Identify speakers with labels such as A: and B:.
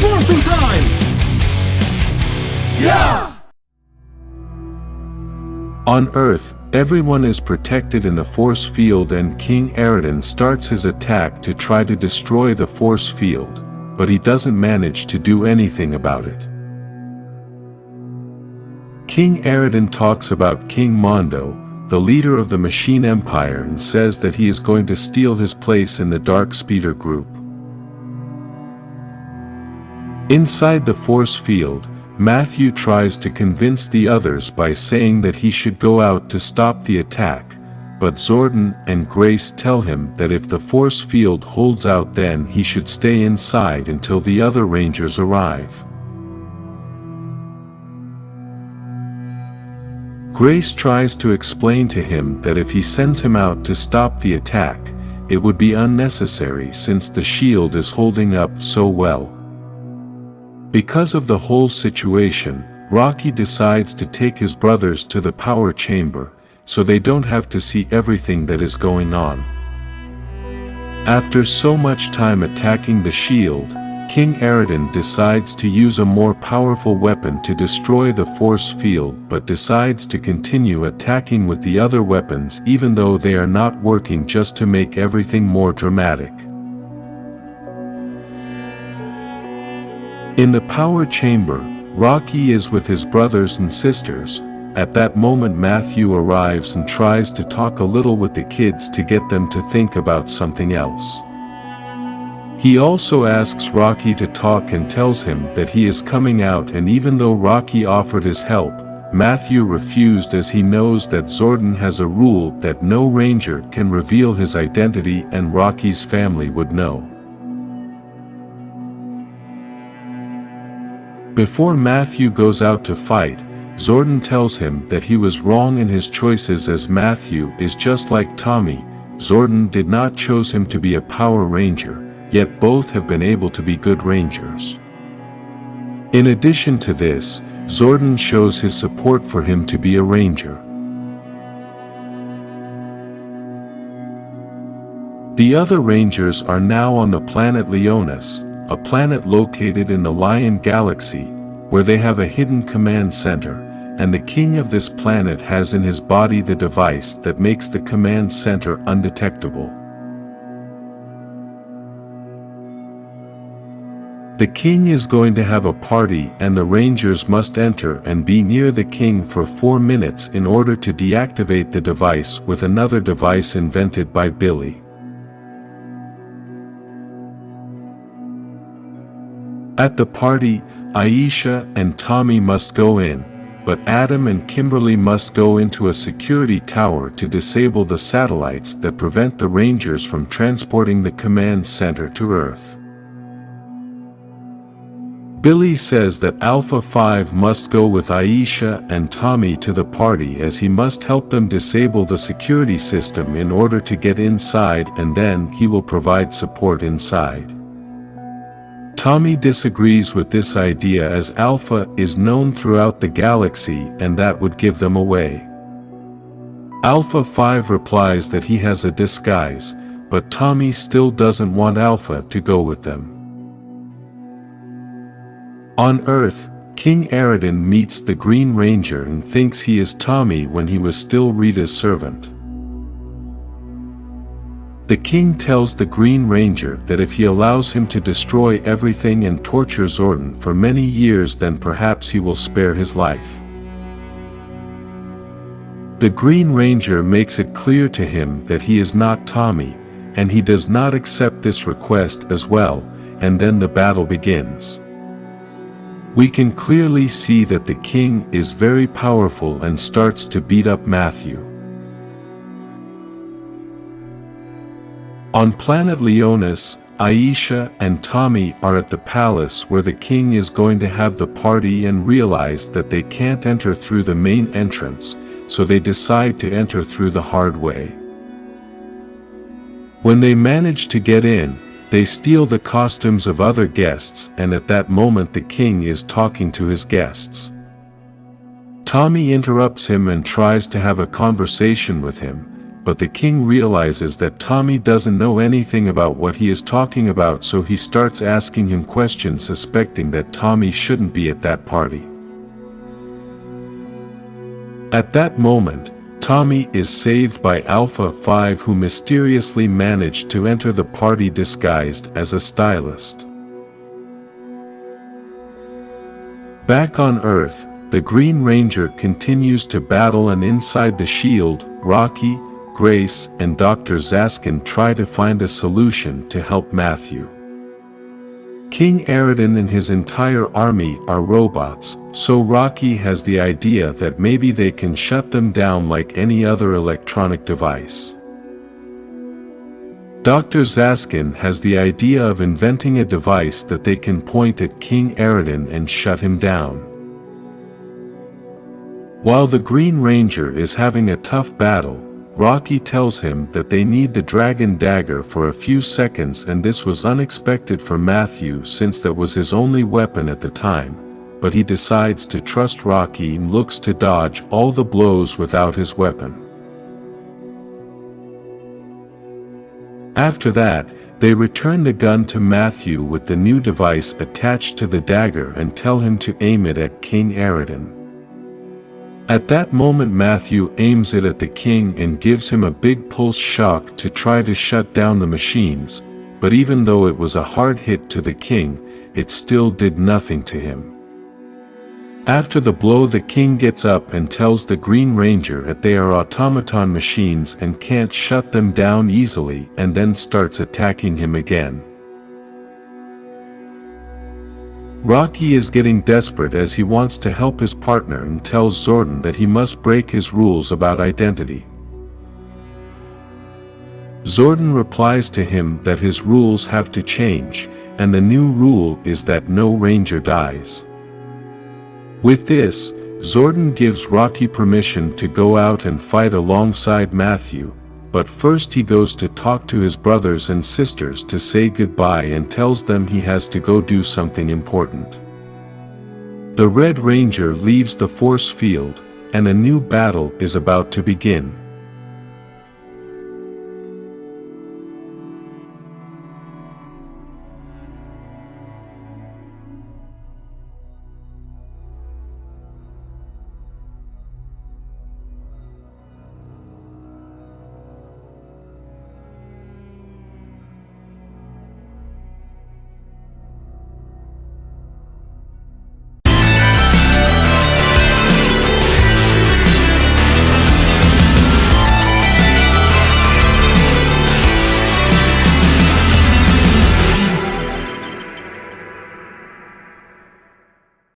A: Morphin time! Yeah!
B: On Earth, everyone is protected in the force field and King Aradon starts his attack to try to destroy the force field, but he doesn't manage to do anything about it. King Aradon talks about King Mondo, the leader of the Machine Empire, and says that he is going to steal his place in the Dark Speeder group. Inside the force field, Matthew tries to convince the others by saying that he should go out to stop the attack, but Zordon and Grace tell him that if the force field holds out then he should stay inside until the other Rangers arrive. Grace tries to explain to him that if he sends him out to stop the attack, it would be unnecessary since the shield is holding up so well. Because of the whole situation, Rocky decides to take his brothers to the power chamber, so they don't have to see everything that is going on. After so much time attacking the shield, King Aradon decides to use a more powerful weapon to destroy the force field but decides to continue attacking with the other weapons even though they are not working, just to make everything more dramatic. In the power chamber, Rocky is with his brothers and sisters. At that moment Matthew arrives and tries to talk a little with the kids to get them to think about something else. He also asks Rocky to talk and tells him that he is coming out, and even though Rocky offered his help, Matthew refused as he knows that Zordon has a rule that no Ranger can reveal his identity and Rocky's family would know. Before Matthew goes out to fight, Zordon tells him that he was wrong in his choices as Matthew is just like Tommy. Zordon did not choose him to be a Power Ranger, yet both have been able to be good Rangers. In addition to this, Zordon shows his support for him to be a Ranger. The other Rangers are now on the planet Leonis, a planet located in the Lion Galaxy, where they have a hidden command center, and the king of this planet has in his body the device that makes the command center undetectable. The king is going to have a party and the Rangers must enter and be near the king for 4 minutes in order to deactivate the device with another device invented by Billy. At the party, Aisha and Tommy must go in, but Adam and Kimberly must go into a security tower to disable the satellites that prevent the Rangers from transporting the command center to Earth. Billy says that Alpha 5 must go with Aisha and Tommy to the party as he must help them disable the security system in order to get inside, and then he will provide support inside. Tommy disagrees with this idea as Alpha is known throughout the galaxy and that would give them away. Alpha 5 replies that he has a disguise, but Tommy still doesn't want Alpha to go with them. On Earth, King Aradon meets the Green Ranger and thinks he is Tommy when he was still Rita's servant. The king tells the Green Ranger that if he allows him to destroy everything and torture Zordon for many years then perhaps he will spare his life. The Green Ranger makes it clear to him that he is not Tommy, and he does not accept this request as well, and then the battle begins. We can clearly see that the king is very powerful and starts to beat up Matthew. On planet Leonis, Aisha and Tommy are at the palace where the king is going to have the party and realize that they can't enter through the main entrance, so they decide to enter through the hard way. When they manage to get in, they steal the costumes of other guests, and at that moment the king is talking to his guests. Tommy interrupts him and tries to have a conversation with him, but the king realizes that Tommy doesn't know anything about what he is talking about, so he starts asking him questions, suspecting that Tommy shouldn't be at that party. At that moment, Tommy is saved by Alpha 5, who mysteriously managed to enter the party disguised as a stylist. Back on Earth, the Green Ranger continues to battle, and inside the shield, Rocky, Grace, and Dr. Zaskin try to find a solution to help Matthew. King Aradon and his entire army are robots, so Rocky has the idea that maybe they can shut them down like any other electronic device. Dr. Zaskin has the idea of inventing a device that they can point at King Aradon and shut him down. While the Green Ranger is having a tough battle, Rocky tells him that they need the dragon dagger for a few seconds, and this was unexpected for Matthew since that was his only weapon at the time, but he decides to trust Rocky and looks to dodge all the blows without his weapon. After that, they return the gun to Matthew with the new device attached to the dagger and tell him to aim it at King Aradon. At that moment, Matthew aims it at the king and gives him a big pulse shock to try to shut down the machines, but even though it was a hard hit to the king, it still did nothing to him. After the blow, the king gets up and tells the Green Ranger that they are automaton machines and can't shut them down easily, and then starts attacking him again. Rocky is getting desperate as he wants to help his partner and tells Zordon that he must break his rules about identity. Zordon replies to him that his rules have to change, and the new rule is that no Ranger dies. With this, Zordon gives Rocky permission to go out and fight alongside Matthew, but first he goes to talk to his brothers and sisters to say goodbye and tells them he has to go do something important. The Red Ranger leaves the force field, and a new battle is about to begin.